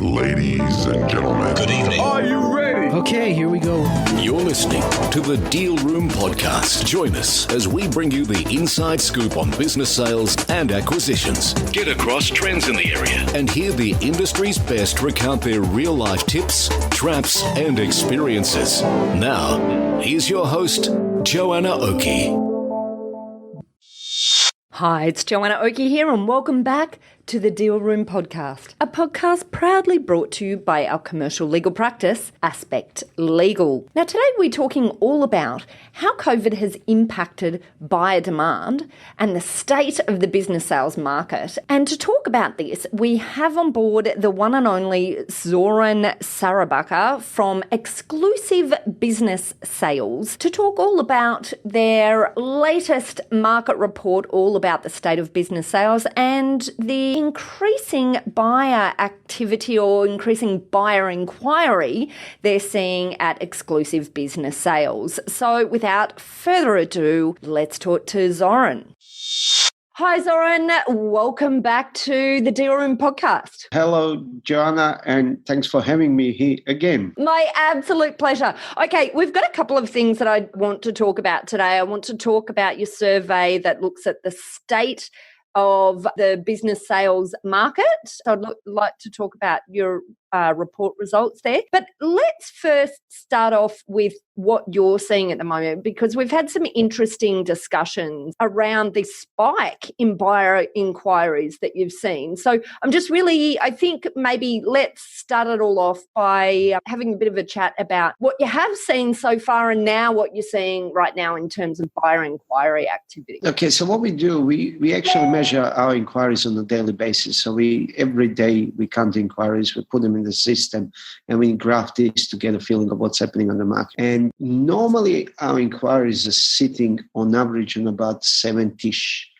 Ladies and gentlemen, Good evening. Are you ready? Okay, here we go. You're listening to the Deal Room Podcast. Join us as we bring you the inside scoop on business sales and acquisitions. Get across trends in the area and hear the industry's best recount their real-life tips, traps, and experiences. Now, here's your host, Joanna Oakey. Hi, it's Joanna Oakey here, and welcome back to the Deal Room Podcast, a podcast proudly brought to you by our commercial legal practice, Aspect Legal. Now, today we're talking all about how COVID has impacted buyer demand and the state of the business sales market. And to talk about this, we have on board the one and only Zoran Sarabaca from Xcllusive Business Sales to talk all about their latest market report, all about the state of business sales and the increasing buyer activity or increasing buyer inquiry they're seeing at Xcllusive Business Sales. So without further ado, let's talk to Zoran. Hi, Zoran. Welcome back to the Deal Room Podcast. Hello, Joanna, and thanks for having me here again. My absolute pleasure. Okay, we've got a couple of things that I want to talk about today. I want to talk about your survey that looks at the state of the business sales market. So I'd like to talk about your report results there. But let's first start off with what you're seeing at the moment, because we've had some interesting discussions around the spike in buyer inquiries that you've seen. So I think maybe let's start it all off by having a bit of a chat about what you have seen so far and now what you're seeing right now in terms of buyer inquiry activity. Okay, so what we do, we actually measure our inquiries on a daily basis. So every day we count inquiries, we put them in the system, and we graph this to get a feeling of what's happening on the market. And normally our inquiries are sitting on average on about 70-ish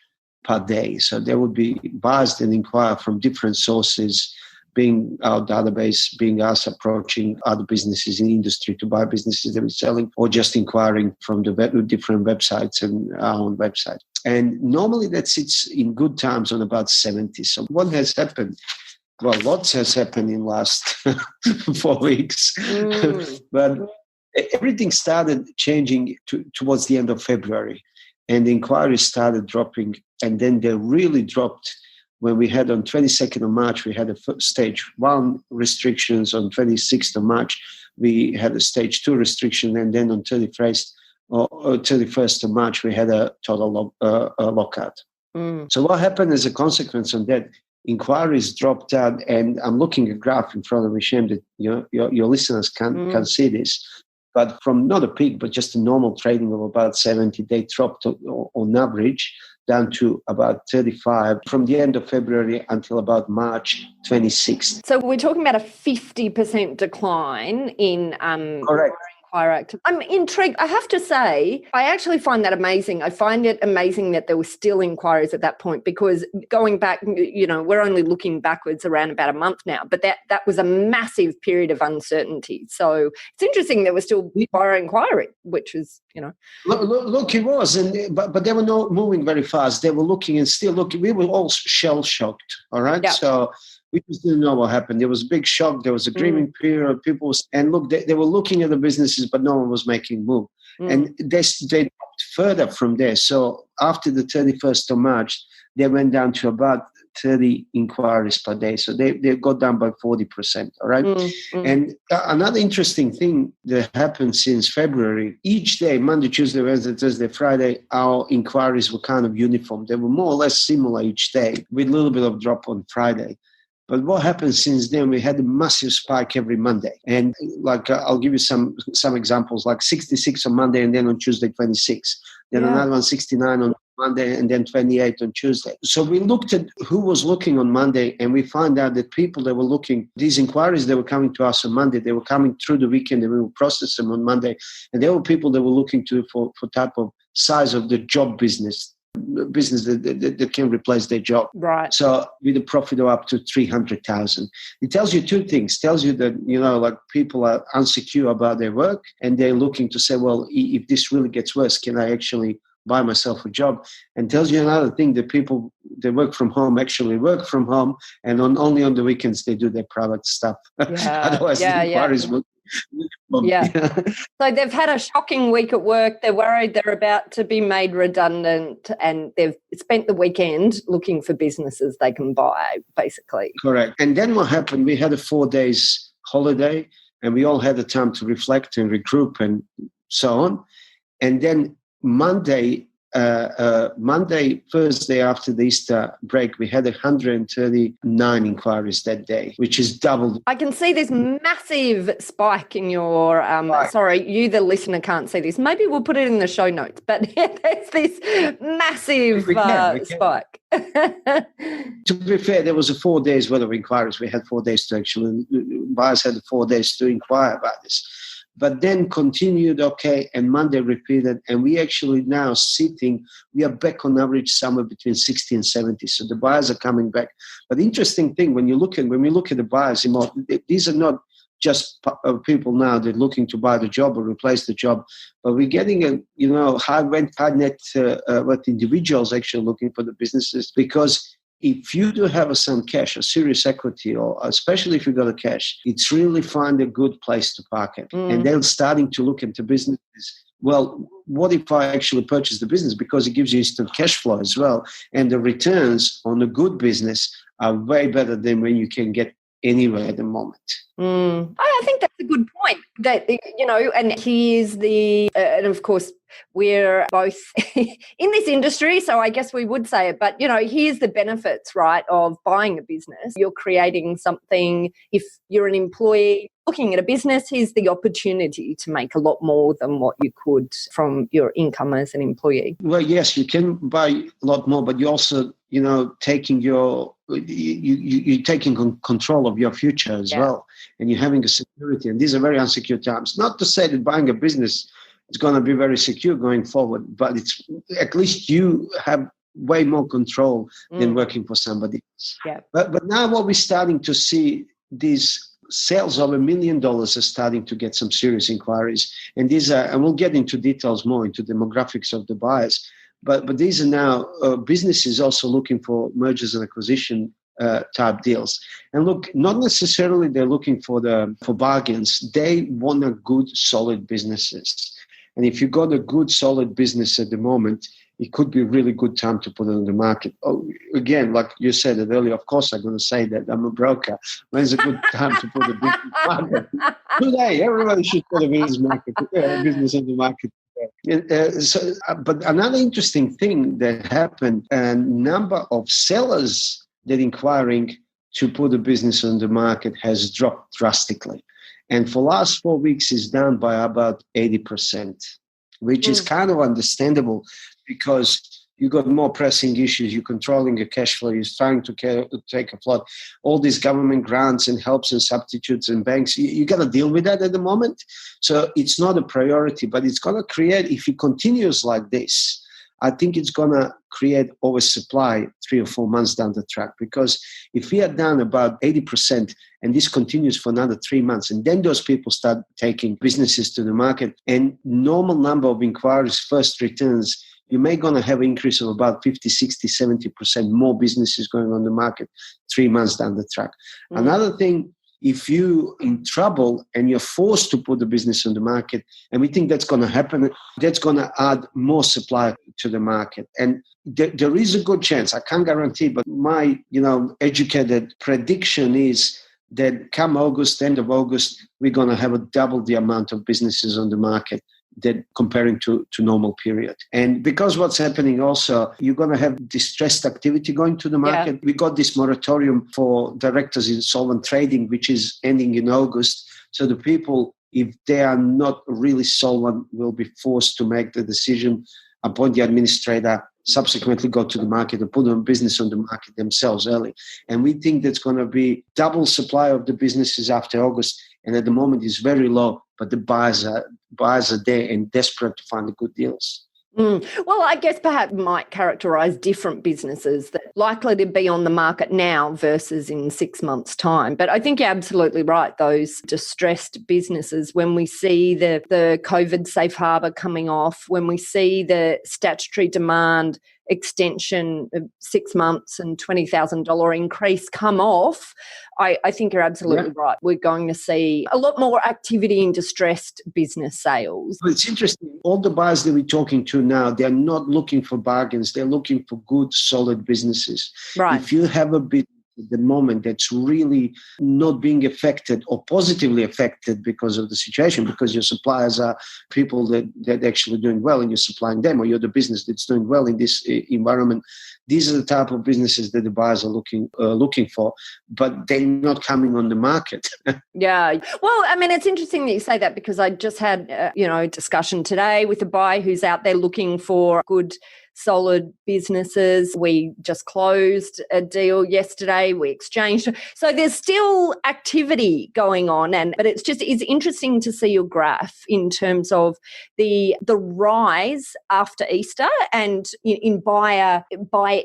per day. So there would be buyers that inquire from different sources, being our database, being us approaching other businesses in the industry to buy businesses that we're selling, or just inquiring from the different websites and our own website. And normally that sits in good times on about 70. So what has happened? Well, lots has happened in the last 4 weeks. But everything started changing towards the end of February, and the inquiries started dropping, and then they really dropped when we had on 22nd of March, we had a stage 1 restrictions. On 26th of March, we had a stage 2 restriction, and then on 31st of March, we had a total lockout. So what happened as a consequence of that? Inquiries dropped out, and I'm looking at a graph in front of me, shame that your listeners can see this. But from not a peak, but just a normal trading of about 70, they dropped on average down to about 35 from the end of February until about March 26th. So we're talking about a 50% decline in Correct. Active. I'm intrigued. I have to say, I actually find that amazing. I find it amazing that there were still inquiries at that point, because going back, we're only looking backwards around about a month now, but that was a massive period of uncertainty. So it's interesting there was still buyer inquiry, which is, Look, it was, but they were not moving very fast. They were looking and still looking. We were all shell-shocked, all right? Yeah. So we just didn't know what happened. There was a big shock. There was a grieving period. People they were looking at the businesses, but no one was making a move. And they dropped further from there. So after the 31st of March, they went down to about 30 inquiries per day. So they got down by 40%, all right? And another interesting thing that happened since February, each day, Monday, Tuesday, Wednesday, Thursday, Friday, our inquiries were kind of uniform. They were more or less similar each day, with a little bit of drop on Friday. But what happened since then, we had a massive spike every Monday. And I'll give you some examples, like 66 on Monday, and then on Tuesday, 26. Then another one, 69 on Monday, and then 28 on Tuesday. So we looked at who was looking on Monday, and we found out that people that were looking, these inquiries that were coming to us on Monday, they were coming through the weekend, and we would process them on Monday. And there were people that were looking for type of size of the job business that can replace their job. Right. So with a profit of up to 300,000. It tells you two things. It tells you that, people are insecure about their work, and they're looking to say, well, if this really gets worse, can I actually buy myself a job, and tells you another thing, that people, they work from home, actually work from home, and only on the weekends they do their private stuff. Otherwise the inquiries will. Yeah. So they've had a shocking week at work. They're worried they're about to be made redundant, and they've spent the weekend looking for businesses they can buy, basically. Correct. And then what happened, we had a 4 days holiday, and we all had the time to reflect and regroup and so on. And then Monday, Thursday after the Easter break, we had 139 inquiries that day, which is double. I can see this massive spike in your, sorry, you, the listener, can't see this. Maybe we'll put it in the show notes, but there's this massive spike. To be fair, there was a 4 days worth of inquiries. We had 4 days to actually, buyers had 4 days to inquire about this. But then continued, and Monday repeated, and we actually now we are back on average somewhere between 60 and 70. So the buyers are coming back. But the interesting thing, when we look at the buyers, these are not just people now that are looking to buy the job or replace the job, but we're getting high net worth individuals actually looking for the businesses, because if you do have some cash, a serious equity, or especially if you got a cash, it's really find a good place to park it. And they're starting to look into businesses. Well, what if I actually purchase the business? Because it gives you instant cash flow as well. And the returns on a good business are way better than when you can get anywhere at the moment. I think that's a good point. That, and here's and of course, we're both in this industry, so I guess we would say it, but, here's the benefits, right, of buying a business. You're creating something. If you're an employee looking at a business, here's the opportunity to make a lot more than what you could from your income as an employee. Well, yes, you can buy a lot more, but you also, taking you're taking control of your future as well, and you're having a security. And these are very unsecure times. Not to say that buying a business is going to be very secure going forward, but it's at least you have way more control than working for somebody else. Yeah. But now what we're starting to see, these sales of $1 million are starting to get some serious inquiries, and these are, and we'll get into details more into demographics of the buyers. But these are now businesses also looking for mergers and acquisition type deals. And look, not necessarily they're looking for bargains. They want a good, solid businesses. And if you got a good, solid business at the moment, it could be a really good time to put it on the market. Oh, again, like you said it earlier, of course I'm going to say that I'm a broker. When's a good time to put a business market? Today, everybody should put a business on the market. But another interesting thing that happened, a number of sellers that inquiring to put a business on the market has dropped drastically. And for last 4 weeks is down by about 80%, which is kind of understandable, because you got more pressing issues. You're controlling your cash flow. You're trying to take a float. All these government grants and helps and substitutes and banks, you got to deal with that at the moment. So it's not a priority, but it's going to create, if it continues like this, I think it's going to create oversupply 3 or 4 months down the track. Because if we are down about 80% and this continues for another 3 months, and then those people start taking businesses to the market, and normal number of inquiries, first returns, you may going to have an increase of about 50, 60, 70% more businesses going on the market 3 months down the track. Another thing, if you're in trouble and you're forced to put the business on the market, and we think that's going to happen, that's going to add more supply to the market. And there is a good chance, I can't guarantee, but my educated prediction is that come August, end of August, we're going to have a double the amount of businesses on the market that comparing to normal period. And because what's happening also, you're going to have distressed activity going to the market. We got this moratorium for directors in solvent trading, which is ending in August. So the people, if they are not really solvent, will be forced to make the decision, appoint the administrator, subsequently go to the market and put a business on the market themselves early. And we think that's going to be double supply of the businesses after August. And at the moment it's very low, but the buyers are there and desperate to find the good deals. Well, I guess perhaps might characterise different businesses that are likely to be on the market now versus in 6 months' time. But I think you're absolutely right. Those distressed businesses, when we see the COVID safe harbour coming off, when we see the statutory demand extension of 6 months and $20,000 increase come off, I think you're absolutely right. We're going to see a lot more activity in distressed business sales. But it's interesting. All the buyers that we're talking to now, they're not looking for bargains. They're looking for good, solid businesses. Right. If you have a business at the moment that's really not being affected or positively affected because of the situation, because your suppliers are people that actually doing well and you're supplying them, or you're the business that's doing well in this environment, these are the type of businesses that the buyers are looking for, but they're not coming on the market. Yeah. Well, I mean, it's interesting that you say that, because I just had, a discussion today with a buyer who's out there looking for good, solid businesses. We just closed a deal yesterday. We exchanged. So there's still activity going on, but it's interesting to see your graph in terms of the rise after Easter and in buyer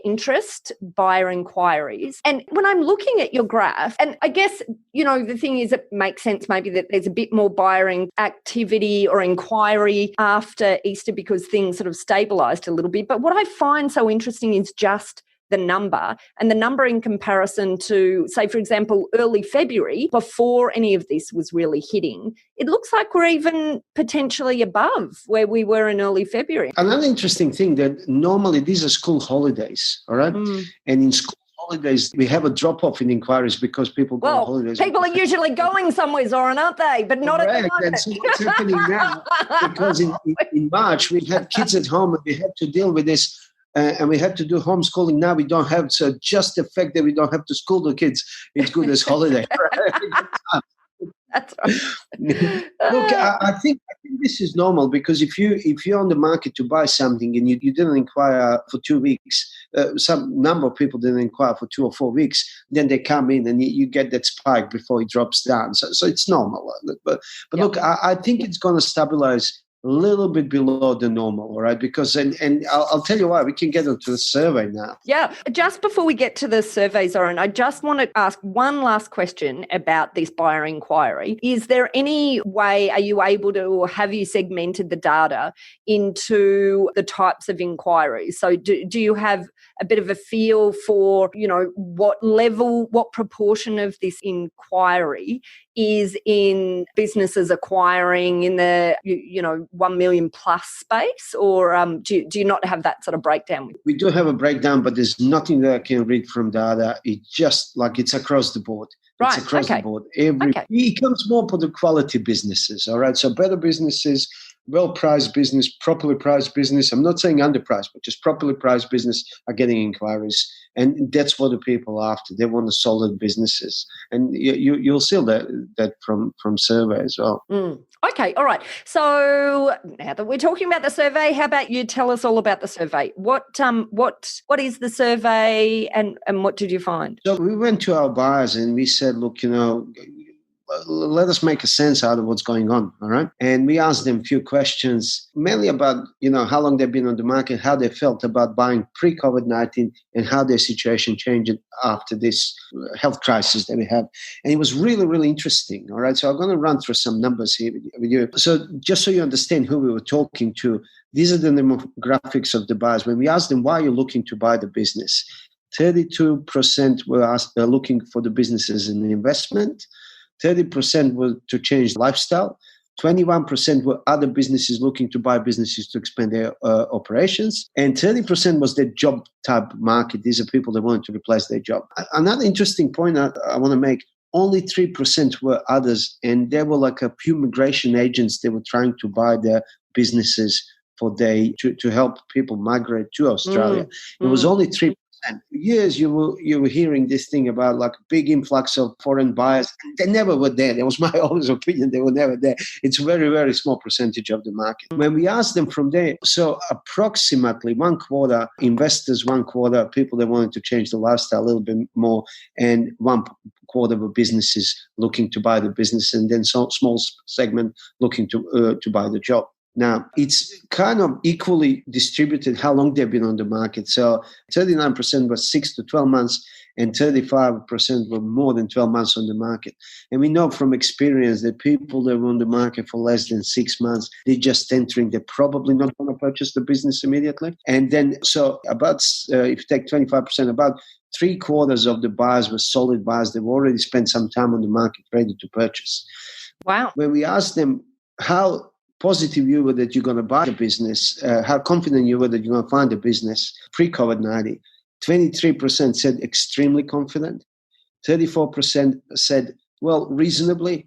interest, buyer inquiries. And when I'm looking at your graph, and I guess, the thing is, it makes sense maybe that there's a bit more buyer activity or inquiry after Easter because things sort of stabilised a little bit. But what I find so interesting is just the number, and the number in comparison to, say, for example, early February, before any of this was really hitting. It looks like we're even potentially above where we were in early February. Another interesting thing that normally these are school holidays, all right? And in school holidays, we have a drop-off in inquiries because people go on holidays. People are usually going somewhere, Zoran, aren't they? But not at the moment. That's what's happening now. Because in March, we had kids at home and we had to deal with this. And we had to do homeschooling. Now we don't have, so just the fact that we don't have to school the kids, it's good as holiday. That's right. Look, I think this is normal, because if you're on the market to buy something and you didn't inquire for 2 weeks, some number of people didn't inquire for 2 or 4 weeks, then they come in and you get that spike before it drops down. So it's normal. But look, I think it's going to stabilize a little bit below the normal, all right? Because, and I'll tell you why, we can get into the survey now. Yeah. Just before we get to the survey, Zoran, I just want to ask one last question about this buyer inquiry. Is there any way, are you able to, or have you segmented the data into the types of inquiries? So do you have a bit of a feel for, what level, what proportion of this inquiry is in businesses acquiring in the, 1 million plus space, or do you not have that sort of breakdown? We do have a breakdown, but there's nothing that I can read from data. It's just like it's across the board. Right. It's across the board. It comes more for the quality businesses, all right? So better businesses, well-priced business, properly priced business. I'm not saying underpriced, but just properly priced business are getting inquiries. And that's what the people are after. They want the solid businesses. And you'll see that from survey as well. Okay, all right. So now that we're talking about the survey, how about you tell us all about the survey? What is the survey, and what did you find? So we went to our buyers and we said, look, let us make a sense out of what's going on, all right? And we asked them a few questions, mainly about, how long they've been on the market, how they felt about buying pre-COVID-19, and how their situation changed after this health crisis that we have. And it was really, really interesting, all right? So I'm going to run through some numbers here with you. So just so you understand who we were talking to, these are the demographics of the buyers. When we asked them, why are you looking to buy the business? 32% were looking for the business as an investment. 30% were to change lifestyle. 21% were other businesses looking to buy businesses to expand their operations. And 30% was the job type market. These are people that wanted to replace their job. Another interesting point I want to make, only 3% were others. And there were like a few migration agents that were trying to buy their businesses to help people migrate to Australia. It was only 3%. And for years, you were hearing this thing about like a big influx of foreign buyers. They never were there. That was my always opinion. They were never there. It's a very, very small percentage of the market. When we asked them from there, so approximately 1/4 investors, 1/4 people that wanted to change the lifestyle a little bit more, and 1/4 were businesses looking to buy the business, and then some small segment looking to buy the job. Now, it's kind of equally distributed how long they've been on the market. So 39% was 6 to 12 months and 35% were more than 12 months on the market. And we know from experience that people that were on the market for less than 6 months, they're just entering. They're probably not going to purchase the business immediately. And then, so about, if you take 25%, about 3/4 of the buyers were solid buyers. They've already spent some time on the market ready to purchase. Wow. When we asked them how positive you were that you're going to buy the business, how confident you were that you're going to find the business pre-COVID-19, 23% said extremely confident, 34% said, well, reasonably,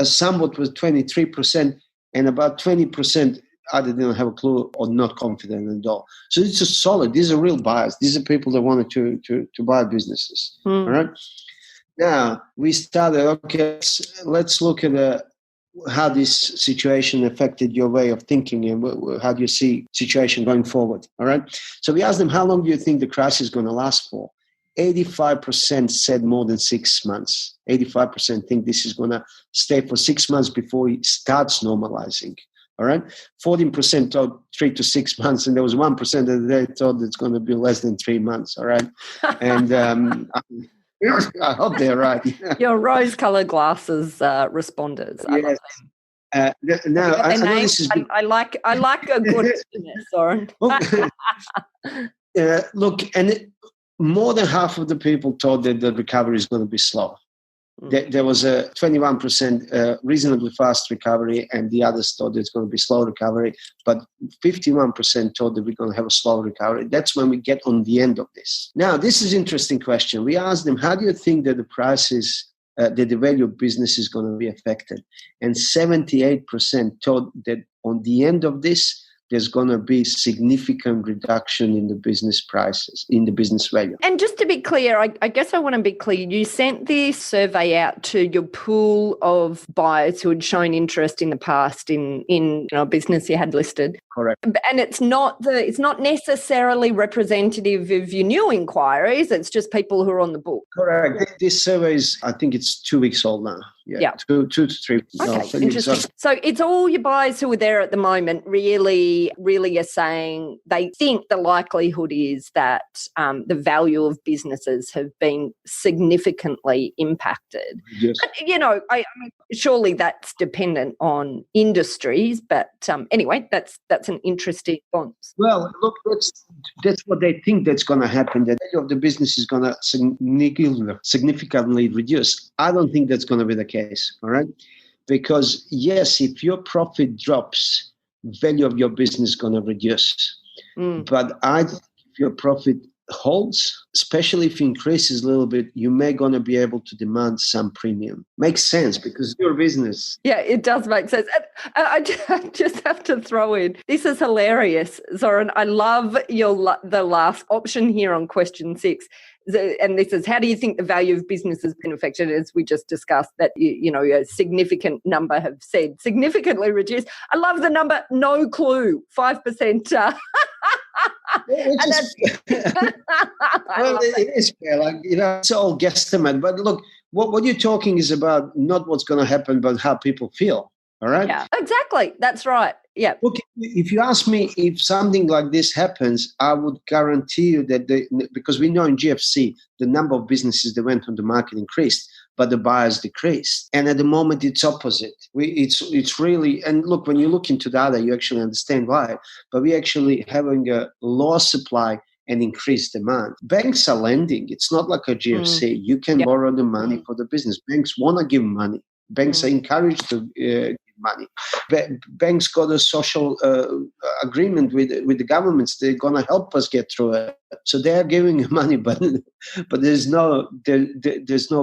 somewhat was 23%, and about 20% either didn't have a clue or not confident at all. So it's a solid. These are real buyers. These are people that wanted to buy businesses. All right. Now we started. Okay, let's look at how this situation affected your way of thinking and how do you see situation going forward. All right. So we asked them, how long do you think the crisis is going to last for? 85% said more than 6 months. 85% think this is going to stay for 6 months before it starts normalizing. All right. 14% thought 3 to 6 months, and there was 1% that they thought it's going to be less than 3 months. All right. And I hope they're right. Your rose-colored glasses responders. Yes. Now, I know this is I like a good Zoran. Look, and more than half of the people thought that the recovery is going to be slow. There was a 21% reasonably fast recovery, and the others thought it's going to be slow recovery. But 51% thought that we're going to have a slow recovery. That's when we get on the end of this. Now, this is an interesting question. We asked them, how do you think that the prices, that the value of business is going to be affected? And 78% thought that on the end of this, there's going to be significant reduction in the business prices, in the business value. And just to be clear, I guess I want to be clear, you sent this survey out to your pool of buyers who had shown interest in the past in a business you had listed. Correct. And it's not necessarily representative of your new inquiries, it's just people who are on the book. Correct. This survey is, I think it's 2 weeks old now. Yeah. 2 to 3. Okay, interesting. So it's all your buyers who are there at the moment really are saying they think the likelihood is that the value of businesses have been significantly impacted. Yes. But, I mean, surely that's dependent on industries, but anyway, that's an interesting response. Well, look, that's what they think that's going to happen. The value of the business is going to significantly reduce. I don't think that's going to be the case, all right? Because, yes, if your profit drops, value of your business is going to reduce. But I think if your profit holds, especially if it increases a little bit, you may going to be able to demand some premium. Makes sense because your business. Yeah, it does make sense. I just have to throw in, this is hilarious, Zoran. I love the last option here on question 6. And this is, how do you think the value of business has been affected? As we just discussed, that a significant number have said significantly reduced. I love the number, no clue, 5%. Well, it is fair. It's all guesstimate. But look, what you're talking is about not what's going to happen, but how people feel. All right? Yeah, exactly. That's right. Yeah. Look, if you ask me if something like this happens, I would guarantee you that because we know in GFC, the number of businesses that went on the market increased, but the buyers decreased. And at the moment, it's opposite. It's really, and look, when you look into data, you actually understand why. But we're actually having a lower supply and increased demand. Banks are lending. It's not like a GFC. You can borrow the money for the business. Banks want to give money. Banks are encouraged to give money. Banks got a social agreement with the governments. They're going to help us get through it. So they are giving money, but there's no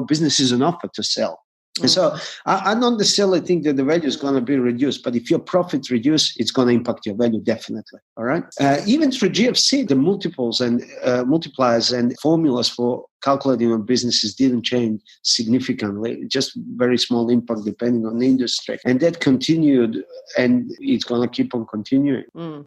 businesses on offer to sell. And so I don't necessarily think that the value is going to be reduced, but if your profits reduce, it's going to impact your value definitely. All right. Even through GFC, the multiples and multipliers and formulas for calculating on businesses didn't change significantly. Just very small impact depending on the industry, and that continued, and it's going to keep on continuing.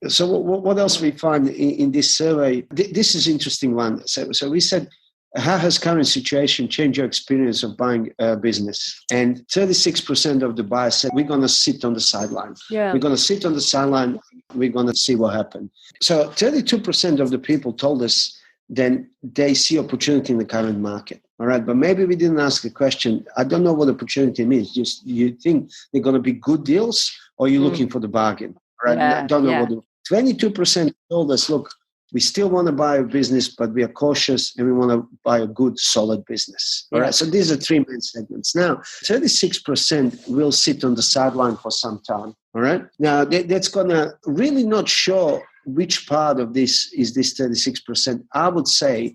So what else we find in this survey? This is an interesting one. So we said, how has current situation changed your experience of buying a business? And 36% of the buyers said, we're going to sit on the sideline. Yeah. We're going to sit on the sideline. We're going to see what happens. So 32% of the people told us then they see opportunity in the current market. All right. But maybe we didn't ask a question. I don't know what opportunity means. Just you think they're going to be good deals or you're looking for the bargain. All right. Yeah, I don't know what. 22% told us, look, we still want to buy a business, but we are cautious and we want to buy a good, solid business. All right. So these are three main segments. Now, 36% will sit on the sideline for some time. All right. Now, that's going to really not show which part of this is this 36%. I would say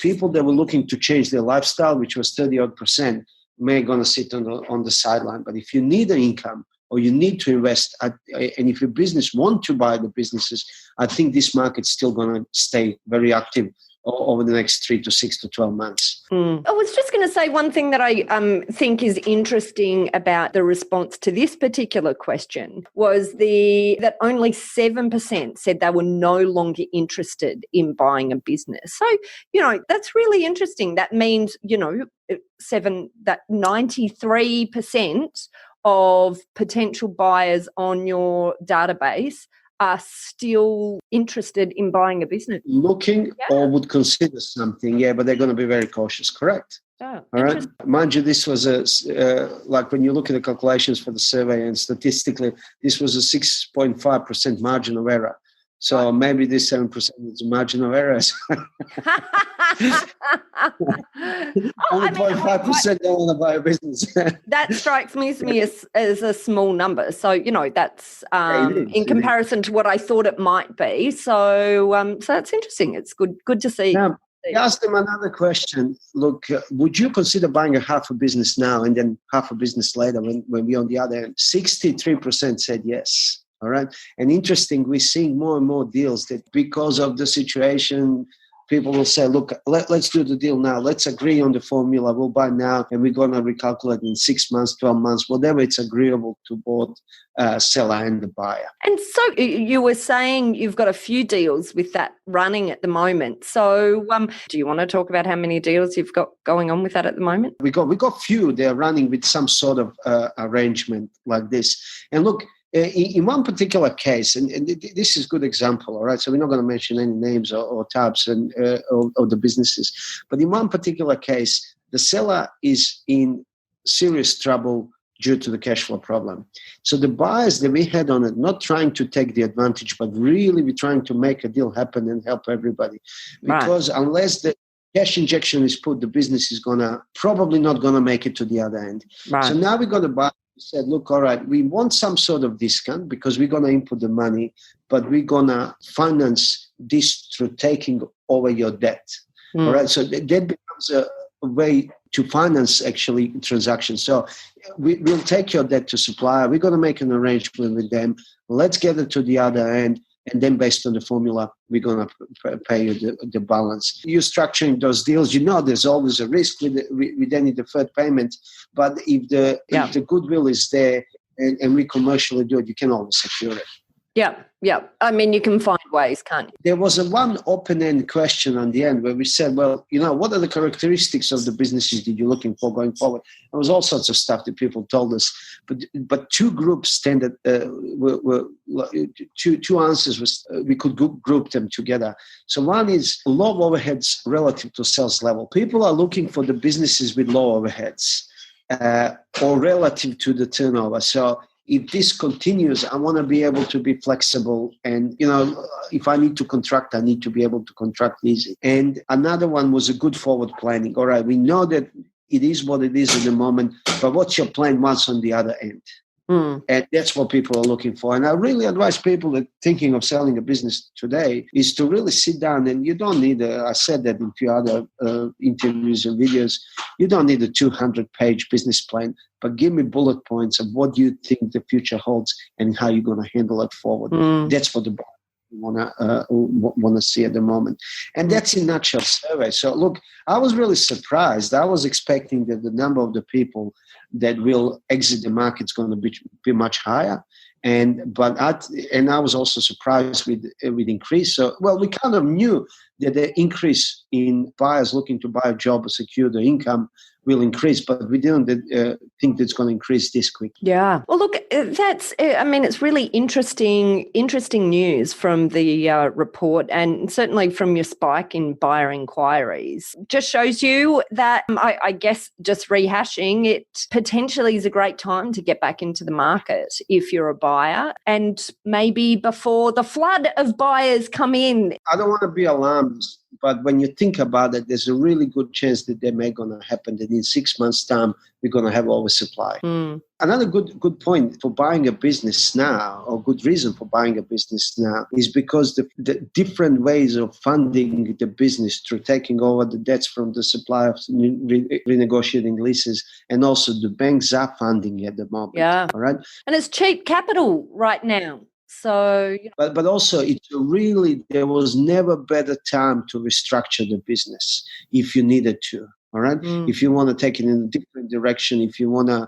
people that were looking to change their lifestyle, which was 30-odd%, may going to sit on the sideline. But if you need an income, or you need to invest, and if your business want to buy the businesses, I think this market's still going to stay very active over the next 3 to 6 to 12 months. I was just going to say one thing that I think is interesting about the response to this particular question was that only 7% said they were no longer interested in buying a business. So, that's really interesting. That means, that 93% of potential buyers on your database are still interested in buying a business. Looking or would consider something, but they're going to be very cautious, correct? Oh, all right. Mind you, this was like when you look at the calculations for the survey and statistically, this was a 6.5% margin of error. So maybe this 7% is a margin of error. Only 0.5% don't want to buy a business. That strikes me as a small number. So, that's in comparison to what I thought it might be. So that's interesting. It's good to see. Now, I asked them another question. Look, would you consider buying a half a business now and then half a business later when we're on the other end? 63% said yes. All right. And interesting, we're seeing more and more deals that because of the situation, people will say, look, let's do the deal now. Let's agree on the formula. We'll buy now and we're going to recalculate in 6 months, 12 months, whatever it's agreeable to both seller and the buyer. And so you were saying you've got a few deals with that running at the moment. So do you want to talk about how many deals you've got going on with that at the moment? We got few. They're running with some sort of arrangement like this. And look, in one particular case, and this is a good example, all right? So we're not going to mention any names or tabs or the businesses. But in one particular case, the seller is in serious trouble due to the cash flow problem. So the buyers that we had on it, not trying to take the advantage, but really we're trying to make a deal happen and help everybody. Because unless the cash injection is put, the business is probably not going to make it to the other end. Right. So now we're going to buy. Said, look, all right, we want some sort of discount because we're going to input the money, but we're going to finance this through taking over your debt. All right, so that becomes a way to finance actually transactions. So we'll take your debt to supplier. We're going to make an arrangement with them. Let's get it to the other end. And then based on the formula, we're going to pay you the balance. You're structuring those deals. There's always a risk with any deferred payment. But if the goodwill is there and we commercially do it, you can always secure it. Yeah. I mean, you can find ways, can't you? There was one open-end question on the end where we said, well, what are the characteristics of the businesses that you're looking for going forward? There was all sorts of stuff that people told us. But two groups were two answers was we could group them together. So one is low overheads relative to sales level. People are looking for the businesses with low overheads or relative to the turnover. So if this continues, I want to be able to be flexible. And, if I need to contract, I need to be able to contract easy. And another one was a good forward planning. All right, we know that it is what it is at the moment, but what's your plan once on the other end? And that's what people are looking for. And I really advise people that thinking of selling a business today is to really sit down, and you don't need I said that in a few other interviews and videos, you don't need a 200-page business plan, but give me bullet points of what you think the future holds and how you're going to handle it forward. That's what the want to see at the moment. And that's in a nutshell survey. So look, I was really surprised. I was expecting that the number of the people that will exit the market is going to be much higher. And I was also surprised with increase. So, well, we kind of knew the increase in buyers looking to buy a job or secure their income will increase, but we don't think that's going to increase this quick. Yeah. Well, look, it's really interesting news from the report, and certainly from your spike in buyer inquiries. Just shows you that, I guess, just rehashing, it potentially is a great time to get back into the market if you're a buyer, and maybe before the flood of buyers come in. I don't want to be alarmed, but when you think about it, there's a really good chance that may going to happen, that in 6 months' time, we're going to have oversupply. Another good point for buying a business now, or good reason for buying a business now, is because the different ways of funding the business through taking over the debts from the suppliers, renegotiating leases, and also the banks are funding at the moment. Yeah. All right. And it's cheap capital right now. So, but also there was never better time to restructure the business if you needed to. All right. If you want to take it in a different direction, if you want to,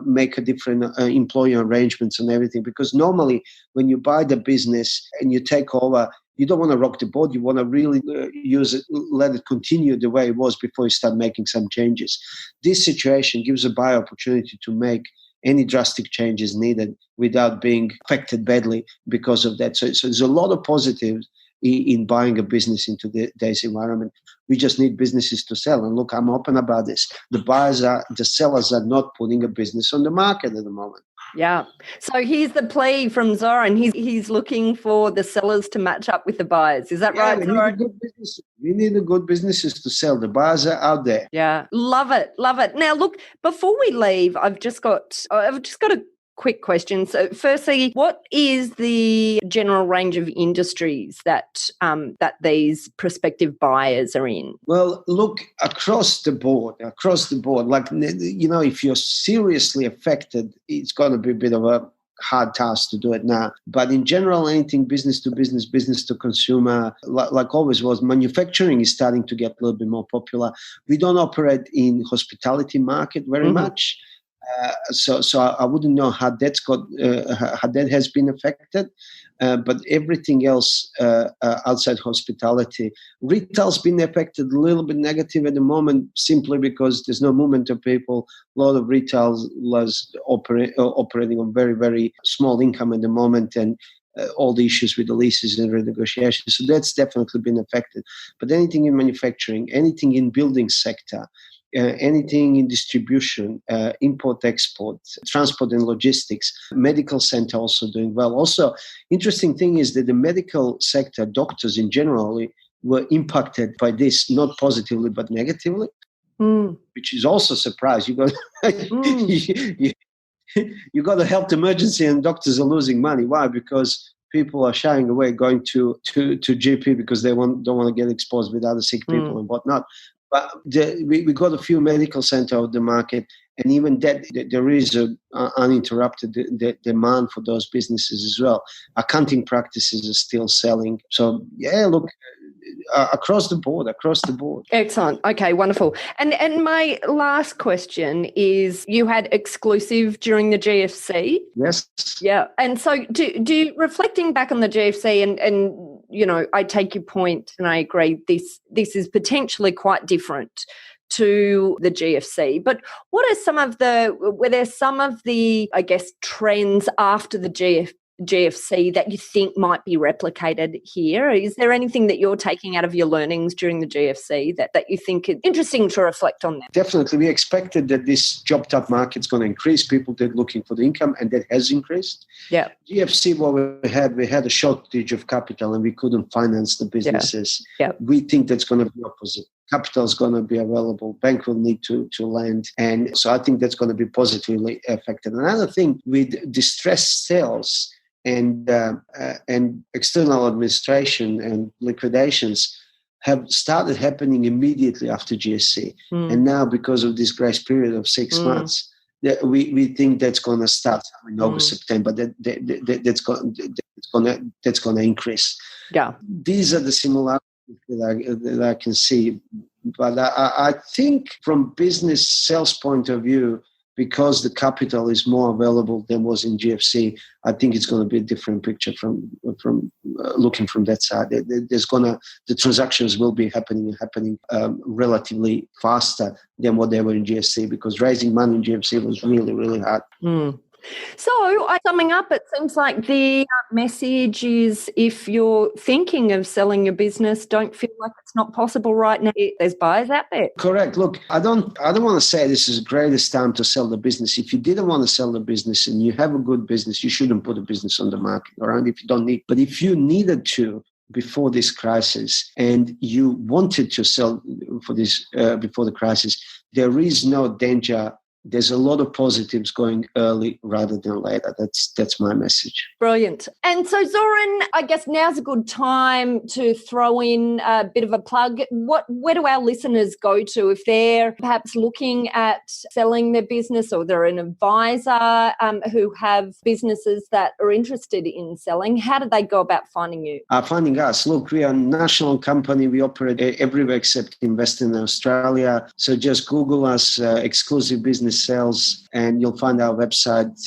make a different employer arrangements and everything, because normally when you buy the business and you take over, you don't want to rock the boat. You want to really use it, let it continue the way it was before you start making some changes. This situation gives a buyer opportunity to make any drastic changes needed without being affected badly because of that. So there's a lot of positives in buying a business into today's environment. We just need businesses to sell. And look, I'm open about this. The sellers are not putting a business on the market at the moment. Yeah. So here's the plea from Zoran. He's looking for the sellers to match up with the buyers. Is that right, Zoran? We need good businesses to sell. The buyers are out there. Yeah. Love it. Now, look, before we leave, I've just got a quick question. So firstly, what is the general range of industries that these prospective buyers are in? Well, look, across the board, like, if you're seriously affected, it's going to be a bit of a hard task to do it now. But in general, anything business to business, business to consumer, like always was, manufacturing is starting to get a little bit more popular. We don't operate in hospitality market very much. So I wouldn't know how that has been affected, but everything else outside hospitality, retail's been affected a little bit negative at the moment, simply because there's no movement of people. A lot of retailers operating on very, very small income at the moment, and all the issues with the leases and renegotiations. So that's definitely been affected. But anything in manufacturing, anything in building sector, anything in distribution, import-export, transport and logistics, medical center also doing well. Also, interesting thing is that the medical sector, doctors in general, were impacted by this, not positively but negatively, which is also a surprise. You got to help the emergency, and doctors are losing money. Why? Because people are shying away going to GP because they don't want to get exposed with other sick people and whatnot. But we got a few medical centers of the market, and even that there is an uninterrupted demand for those businesses as well. Accounting practices are still selling. So yeah, look, across the board. Excellent. Okay, wonderful. And my last question is: you had Xcllusive during the GFC. Yes. Yeah. And so, do reflecting back on the GFC, and I take your point, and I agree. This is potentially quite different to the GFC. But were there some of the, I guess, trends after the GFC that you think might be replicated here? Is there anything that you're taking out of your learnings during the GFC that you think is interesting to reflect on now? Definitely. We expected that this job-type market's going to increase. People that looking for the income, and that has increased. Yeah. GFC, what we had a shortage of capital, and we couldn't finance the businesses. Yeah. We think that's going to be opposite. Capital is going to be available. Bank will need to lend. And so I think that's going to be positively affected. Another thing with distressed sales and external administration and liquidations have started happening immediately after GFC. And now, because of this grace period of 6 months, we think that's going to start in August, September. That's going to increase. Yeah. These are the similarities that I can see. But I think from business sales point of view, because the capital is more available than was in GFC, I think it's going to be a different picture from looking from that side. The transactions will be happening relatively faster than what they were in GFC, because raising money in GFC was really, really hard. So, summing up, it seems like the message is, if you're thinking of selling your business, don't feel like it's not possible right now. There's buyers out there. Correct. Look, I don't want to say this is the greatest time to sell the business. If you didn't want to sell the business and you have a good business, you shouldn't put a business on the market, all right? If you don't need, but if you needed to before this crisis and you wanted to sell for this before the crisis, there is no danger. There's a lot of positives going early rather than later. That's my message. Brilliant. And so, Zoran, I guess now's a good time to throw in a bit of a plug. Where do our listeners go to if they're perhaps looking at selling their business, or they're an advisor who have businesses that are interested in selling? How do they go about finding you? Finding us. Look, we are a national company. We operate everywhere except in Western Australia. So just Google us, Xcllusive Business Sales, and you'll find our website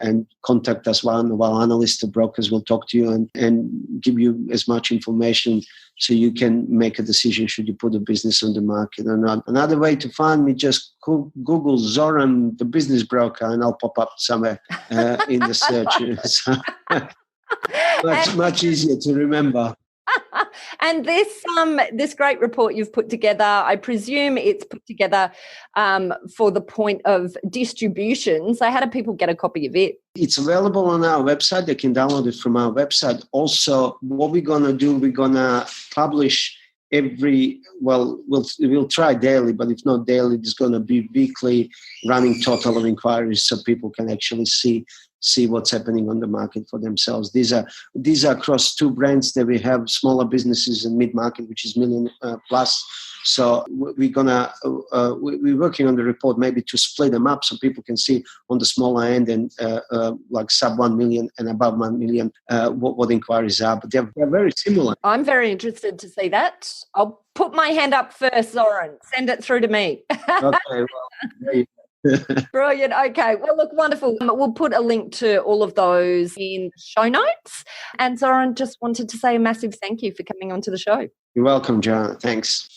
and contact us. One of our analysts or brokers will talk to you and give you as much information so you can make a decision should you put a business on the market or not. Another way to find me, just Google Zoran, the business broker, and I'll pop up somewhere in the search. much easier to remember. And this great report you've put together, I presume it's put together for the point of distribution. So how do people get a copy of it? It's available on our website. They can download it from our website. Also, what we're going to do, we're going to publish we'll try daily, but if not daily, there's going to be weekly running total of inquiries so people can actually see what's happening on the market for themselves. These are across two brands that we have: smaller businesses and mid-market, which is million plus. So we're working on the report maybe to split them up so people can see on the smaller end and like sub 1 million and above 1 million what inquiries are. But they're very similar. I'm very interested to see that. I'll put my hand up first, Zoran. Send it through to me. Okay, well, there you go. Brilliant. Okay. Well, look, wonderful. We'll put a link to all of those in the show notes. And Zoran, just wanted to say a massive thank you for coming onto the show. You're welcome, Joanna. Thanks.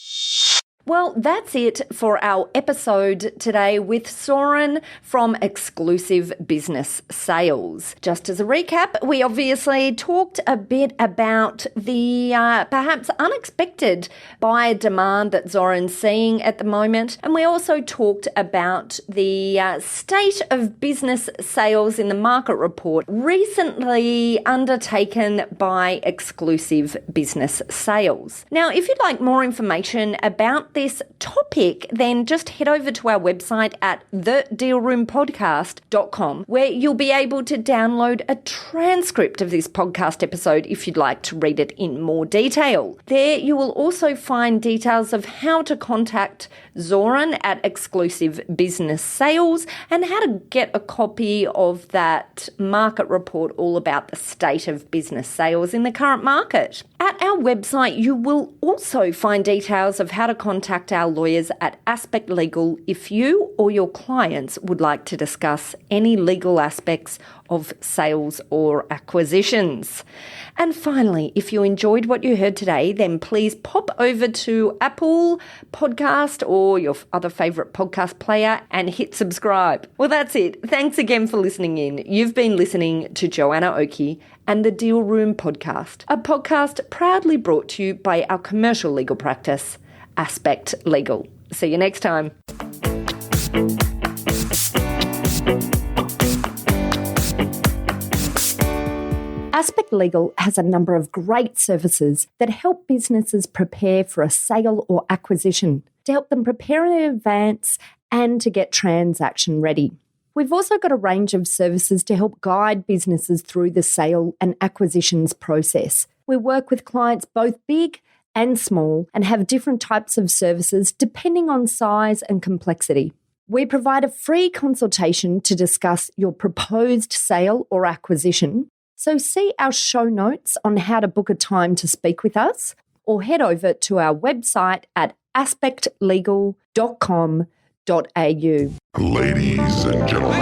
Well, that's it for our episode today with Zoran from Xcllusive Business Sales. Just as a recap, we obviously talked a bit about the perhaps unexpected buyer demand that Zoran's seeing at the moment. And we also talked about the state of business sales in the market report recently undertaken by Xcllusive Business Sales. Now, if you'd like more information about this topic, then just head over to our website at thedealroompodcast.com, where you'll be able to download a transcript of this podcast episode if you'd like to read it in more detail. There you will also find details of how to contact Zoran at Xcllusive Business Sales and how to get a copy of that market report all about the state of business sales in the current market. At our website, you will also find details of how to contact our lawyers at Aspect Legal if you or your clients would like to discuss any legal aspects of sales or acquisitions. And finally, if you enjoyed what you heard today, then please pop over to Apple Podcast or your other favourite podcast player and hit subscribe. Well, that's it. Thanks again for listening in. You've been listening to Joanna Oakey and the Deal Room Podcast, a podcast proudly brought to you by our commercial legal practice, Aspect Legal. See you next time. Aspect Legal has a number of great services that help businesses prepare for a sale or acquisition, to help them prepare in advance and to get transaction ready. We've also got a range of services to help guide businesses through the sale and acquisitions process. We work with clients both big and small and have different types of services depending on size and complexity. We provide a free consultation to discuss your proposed sale or acquisition. So see our show notes on how to book a time to speak with us, or head over to our website at aspectlegal.com.au. Ladies and gentlemen.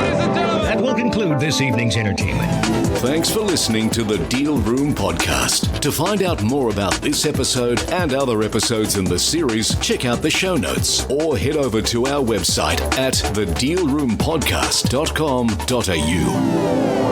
That will conclude this evening's entertainment. Thanks for listening to the Deal Room Podcast. To find out more about this episode and other episodes in the series, check out the show notes or head over to our website at thedealroompodcast.com.au.